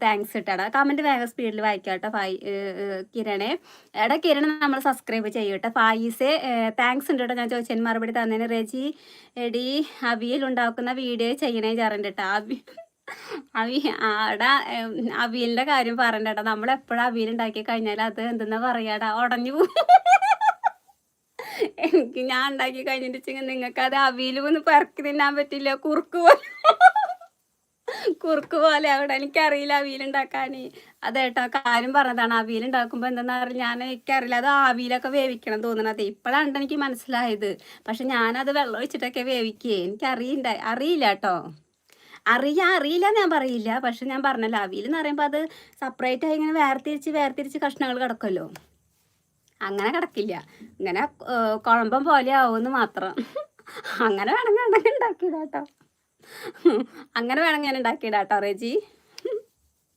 Thanks ഇട്ടാടാ. Comment വേഗം സ്പീഡിൽ വായിക്കാട്ടോ. കിരണേ. എടാ കിരൺ നമ്മൾ സബ്സ്ക്രൈബ് ചെയ്യട്ടെ. ഫായിസെ താങ്ക്സ് ഉണ്ട് കേട്ടോ ഞാൻ ചോദിച്ചതിന് മറുപടി തന്നതിന്. റെജി എടി അവിയൽ ഉണ്ടാക്കുന്ന വീഡിയോ ചെയ്യണേ ചാറുണ്ട് കേട്ടോ. ആടാ അവിയലിൻ്റെ കാര്യം പറയണ്ടേട്ടാ. നമ്മളെപ്പോഴും അവിയൽ ഉണ്ടാക്കി കഴിഞ്ഞാൽ അത് എന്തെന്നാ പറയാടാ, ഉടഞ്ഞു പോകും. എനിക്ക് ഞാൻ ഉണ്ടാക്കി കഴിഞ്ഞിട്ടുണ്ടെങ്കിൽ നിങ്ങൾക്ക് അത് അവിയലും ഒന്ന് പെറക്കി തിന്നാൻ പറ്റില്ല. കുറുക്ക് പോലെ അവിടെ. എനിക്കറിയില്ല അവിയലുണ്ടാക്കാൻ. അതേട്ടോ കാര്യം പറഞ്ഞതാണ്. അവിയലുണ്ടാക്കുമ്പോൾ എന്താണെന്ന് അറിയില്ല, എനിക്കറിയില്ല. അത് ആവിയിലൊക്കെ വേവിക്കണം തോന്നണത്. ഇപ്പോഴാണ് എനിക്ക് മനസ്സിലായത്. പക്ഷെ ഞാനത് വെള്ളം ഒഴിച്ചിട്ടൊക്കെ വേവിക്കേ. അറിയില്ല കേട്ടോ. അറിയില്ല ഞാൻ പറയില്ല. പക്ഷെ ഞാൻ പറഞ്ഞല്ലോ, അവിയൽ എന്ന് പറയുമ്പോൾ അത് സെപ്പറേറ്റ് ആയി ഇങ്ങനെ വേർതിരിച്ച് കഷ്ണങ്ങൾ കിടക്കുമല്ലോ. അങ്ങനെ കിടക്കില്ല. ഇങ്ങനെ കുഴമ്പം പോലെ ആവുമെന്ന് മാത്രം. അങ്ങനെ വേണമെങ്കിൽ ഉണ്ടാക്കിയിടാട്ടോ. അങ്ങനെ വേണമെങ്കിൽ ഞാൻ ഉണ്ടാക്കിയിടാട്ടോ റെജി.